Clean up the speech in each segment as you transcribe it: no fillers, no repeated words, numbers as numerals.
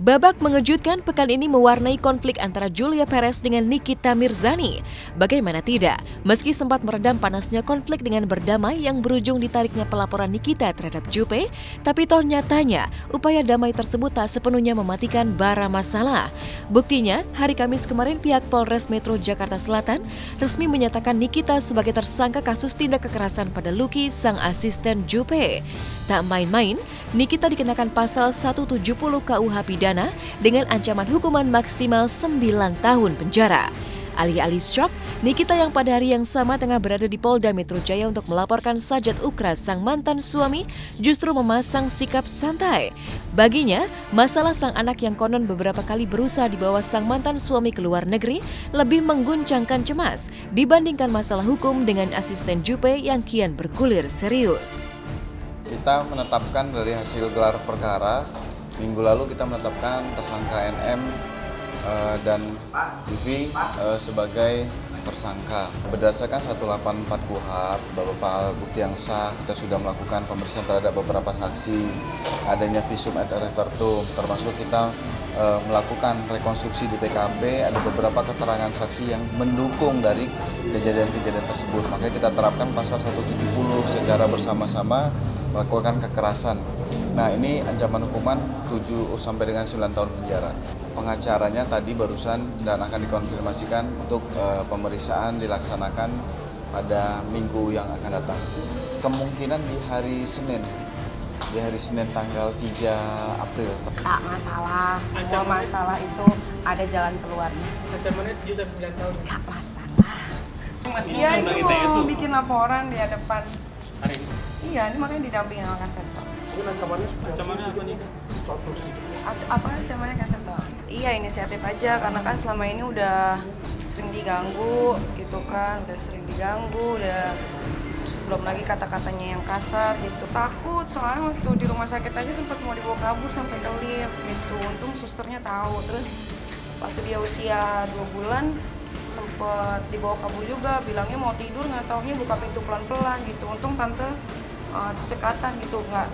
Babak mengejutkan pekan ini mewarnai konflik antara Julia Perez dengan Nikita Mirzani. Bagaimana tidak, meski sempat meredam panasnya konflik dengan berdamai yang berujung ditariknya pelaporan Nikita terhadap Juppe, tapi toh nyatanya upaya damai tersebut tak sepenuhnya mematikan bara masalah. Buktinya, hari Kamis kemarin pihak Polres Metro Jakarta Selatan resmi menyatakan Nikita sebagai tersangka kasus tindak kekerasan pada Lucky, sang asisten Juppe. Tak main-main, Nikita dikenakan pasal 170 KUH pidana dengan ancaman hukuman maksimal 9 tahun penjara. Alih-alih shock, Nikita yang pada hari yang sama tengah berada di Polda Metro Jaya untuk melaporkan Sajat Ukra, sang mantan suami, justru memasang sikap santai. Baginya, masalah sang anak yang konon beberapa kali berusaha dibawa sang mantan suami ke luar negeri lebih mengguncangkan cemas dibandingkan masalah hukum dengan asisten Juppe yang kian bergulir serius. Kita menetapkan dari hasil gelar perkara, minggu lalu kita menetapkan tersangka NM dan Vivi sebagai tersangka. Berdasarkan 184 KUHP, beberapa bukti yang sah, kita sudah melakukan pemeriksaan terhadap beberapa saksi, adanya visum et repertum, termasuk kita melakukan rekonstruksi di TKP, ada beberapa keterangan saksi yang mendukung dari kejadian-kejadian tersebut. Makanya kita terapkan pasal 170 secara bersama-sama melakukan kekerasan. Nah, ini ancaman hukuman 7 sampai dengan 9 tahun penjara. Pengacaranya tadi barusan dan akan dikonfirmasikan untuk pemeriksaan dilaksanakan pada minggu yang akan datang. Kemungkinan di hari Senin tanggal 3 April. Tak masalah, semua masalah itu ada jalan keluarnya. Ancamannya 7 sampai 9 tahun. Gak masalah. Iya, ini mau bikin laporan di hadapan. Hari ini? Iya, ini makanya didampingin sama Kasento. Mungkin ancamannya apa nih? Contoh sedikit. Apa ancamannya Kasento? Iya, inisiatif aja, karena kan selama ini udah sering diganggu gitu kan, udah belum lagi kata-katanya yang kasar gitu. Takut, soalnya waktu di rumah sakit aja sempat mau dibawa kabur sampai ke lift gitu. Untung susternya tahu. Terus waktu dia usia 2 bulan sempat dibawa kabur juga, bilangnya mau tidur, nggak taunya buka pintu pelan-pelan gitu. Untung tante cekatan gitu, nggak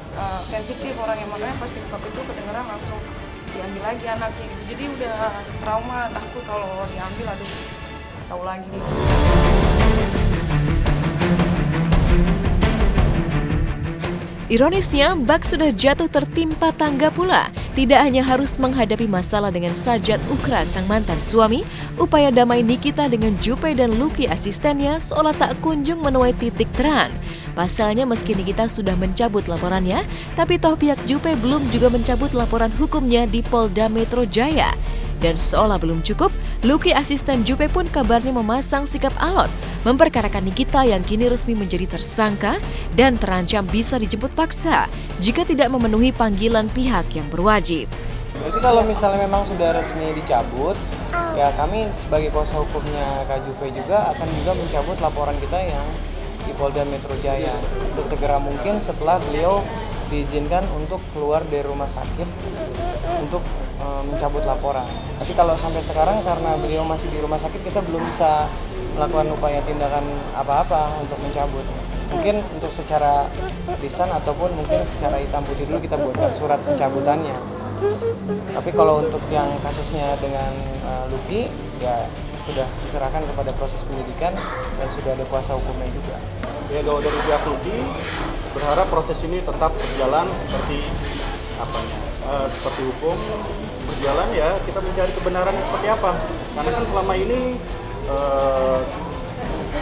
sensitif orangnya, makanya pas dibuka pintu kedengeran langsung diambil lagi anaknya gitu. Jadi udah trauma, takut kalau diambil, aduh tahu lagi nih. Ironisnya, bak sudah jatuh tertimpa tangga pula. Tidak hanya harus menghadapi masalah dengan Sajat Ukra, sang mantan suami, upaya damai Nikita dengan Juppe dan Lucky asistennya seolah tak kunjung menuai titik terang. Pasalnya meski Nikita sudah mencabut laporannya, tapi toh pihak Juppe belum juga mencabut laporan hukumnya di Polda Metro Jaya. Dan seolah belum cukup, Lucky asisten Juppe pun kabarnya memasang sikap alot, memperkarakan Nikita yang kini resmi menjadi tersangka dan terancam bisa dijemput paksa jika tidak memenuhi panggilan pihak yang berwajib. Berarti kalau misalnya memang sudah resmi dicabut, ya kami sebagai kuasa hukumnya Kak Juppe juga akan juga mencabut laporan kita yang di Polda Metro Jaya sesegera mungkin setelah beliau diizinkan untuk keluar dari rumah sakit untuk mencabut laporan. Tapi kalau sampai sekarang karena beliau masih di rumah sakit, kita belum bisa melakukan upaya tindakan apa-apa untuk mencabut. Mungkin untuk secara lisan ataupun mungkin secara hitam putih dulu kita buatkan surat pencabutannya. Tapi kalau untuk yang kasusnya dengan Lucky, ya sudah diserahkan kepada proses penyidikan dan sudah ada kuasa hukumnya juga. Ya, kalau dari pihak Lucky berharap proses ini tetap berjalan seperti seperti hukum berjalan, ya kita mencari kebenarannya seperti apa. Karena kan selama ini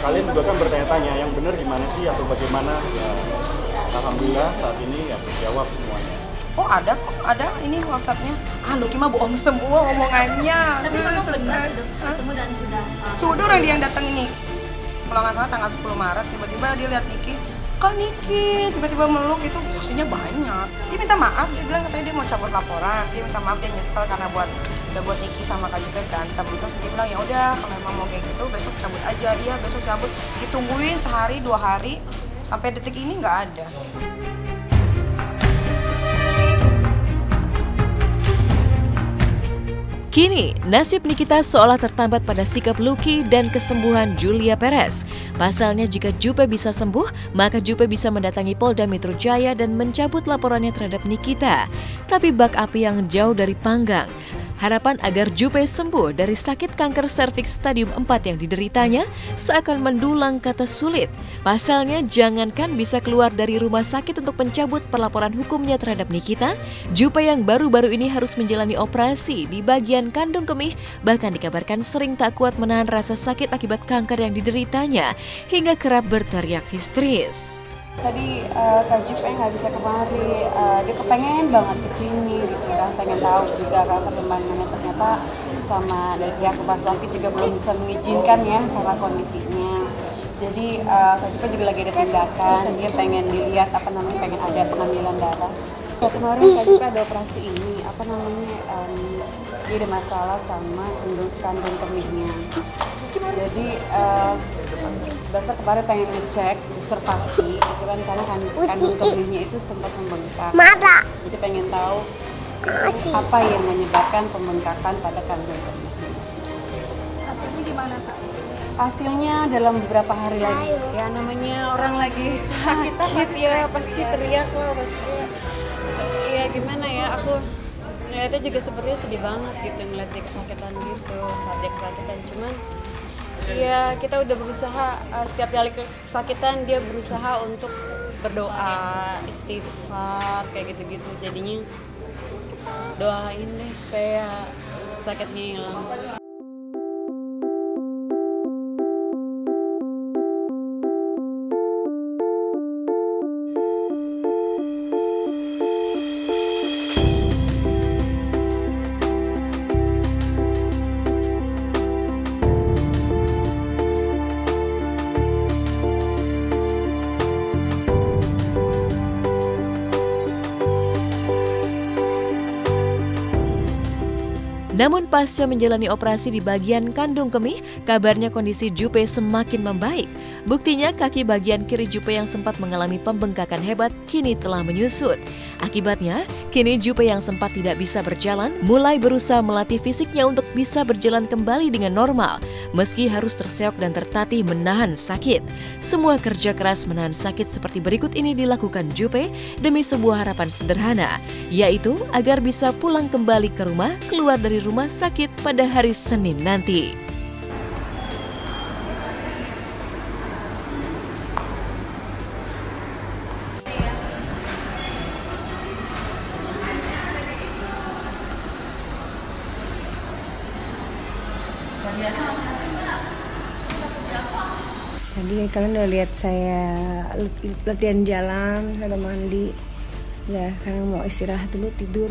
kalian juga kan bertanya-tanya yang benar gimana sih atau bagaimana. Ya, alhamdulillah saat ini ya terjawab semuanya. Oh ada kok, ada ini WhatsApp-nya. Lucky mah bohong semua omongannya. Tapi memang benar ketemu dan sudah orang dia yang datang ini. Kalau nggak salah tanggal 10 Maret tiba-tiba dia lihat Niki. Kak Niki tiba-tiba meluk, itu saksinya banyak. Dia minta maaf, dia bilang katanya dia mau cabut laporan. Dia minta maaf, dia nyesel karena udah buat Niki sama Kak Juppe berantem. Terus dia bilang ya udah kalau memang mau kayak gitu besok cabut aja. Iya besok cabut. Ditungguin sehari 2 hari sampai detik ini nggak ada. Kini, nasib Nikita seolah tertambat pada sikap Lucky dan kesembuhan Julia Perez. Pasalnya jika Jupe bisa sembuh, maka Jupe bisa mendatangi Polda Metro Jaya dan mencabut laporannya terhadap Nikita. Tapi bak api yang jauh dari panggang. Harapan agar Jupe sembuh dari sakit kanker serviks stadium 4 yang dideritanya seakan mendulang kata sulit. Pasalnya jangankan bisa keluar dari rumah sakit untuk mencabut pelaporan hukumnya terhadap Nikita, Jupe yang baru-baru ini harus menjalani operasi di bagian kandung kemih, bahkan dikabarkan sering tak kuat menahan rasa sakit akibat kanker yang dideritanya hingga kerap berteriak histeris. Tadi Kak Jupe nggak bisa kemari, dia kepengen banget kesini gitu kan, pengen tahu juga kan perkembangannya, ternyata sama dari pihak rumah sakit juga belum bisa mengizinkan ya karena kondisinya. Jadi Kak Jupe juga lagi ada tindakan, dia pengen dilihat pengen ada pengambilan darah. Kemarin Kak Jupe ada operasi ini, dia ada masalah sama kandung kemihnya. Jadi dokter kemarin pengen ngecek observasi itu kan karena kandung kemihnya itu sempat membengkak. Jadi pengen tahu apa yang menyebabkan pembengkakan pada kandung kemihnya. Hasilnya gimana, Kak? Hasilnya dalam beberapa hari lagi. Ya namanya orang lagi sakit ya pasti teriak lah, pasti. Ya gimana ya, aku ngeliatnya juga sebenarnya sedih banget gitu ngeliat dia kesakitan gitu, saat dia kesakitan. Cuman iya, kita udah berusaha, setiap kali kesakitan dia berusaha untuk berdoa, istighfar, kayak gitu-gitu. Jadinya doain deh supaya sakitnya hilang. Namun pasca menjalani operasi di bagian kandung kemih, kabarnya kondisi Jupe semakin membaik. Buktinya kaki bagian kiri Jupe yang sempat mengalami pembengkakan hebat kini telah menyusut. Akibatnya, kini Jupe yang sempat tidak bisa berjalan mulai berusaha melatih fisiknya untuk bisa berjalan kembali dengan normal, meski harus terseok dan tertatih menahan sakit. Semua kerja keras menahan sakit seperti berikut ini dilakukan Jupe demi sebuah harapan sederhana, yaitu agar bisa pulang kembali ke rumah, keluar dari rumah sakit pada hari Senin nanti. Tadi kalian udah lihat saya latihan jalan, ada mandi. Ya, sekarang mau istirahat dulu, tidur.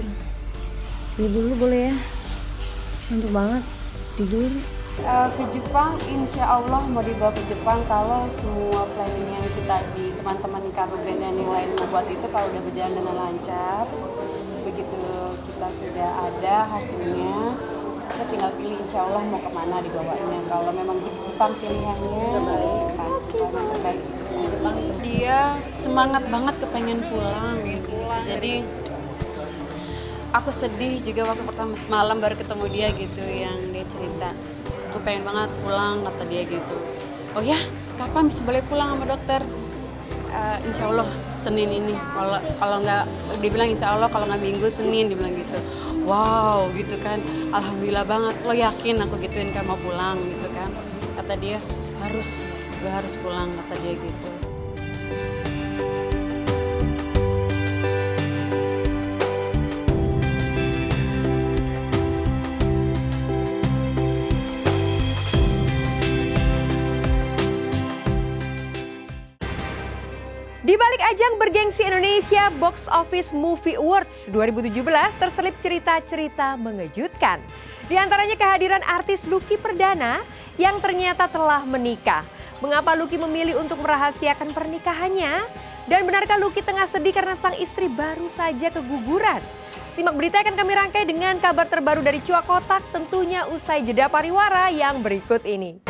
Tidur dulu boleh ya? Ngantuk banget, tidur. Ke Jepang, insya Allah mau dibawa ke Jepang kalau semua planning yang kita di teman-teman Karuben dan yang lain membuat itu kalau udah berjalan dengan lancar. Begitu kita sudah ada hasilnya, kita tinggal pilih insya Allah mau kemana dibawanya. Kalau memang Jepang pilihannya, Jepang yang terbaik itu Jepang. Dia semangat banget kepengen pulang gitu. Jadi aku sedih juga waktu pertama semalam baru ketemu dia gitu, yang dia cerita aku pengen banget pulang kata dia gitu. Oh ya, kapan bisa boleh pulang sama dokter? Insya Allah Senin ini, kalau nggak, dia bilang insya Allah kalau nggak Minggu Senin, dia bilang gitu. Wow gitu kan, alhamdulillah banget. Lo yakin aku gituin kan mau pulang gitu kan? Kata dia gue harus pulang kata dia gitu. Di balik ajang bergengsi Indonesia Box Office Movie Awards 2017 terselip cerita-cerita mengejutkan. Di antaranya kehadiran artis Lucky Perdana yang ternyata telah menikah. Mengapa Lucky memilih untuk merahasiakan pernikahannya? Dan benarkah Lucky tengah sedih karena sang istri baru saja keguguran? Simak berita akan kami rangkai dengan kabar terbaru dari Cuak Kotak, tentunya usai jeda pariwara yang berikut ini.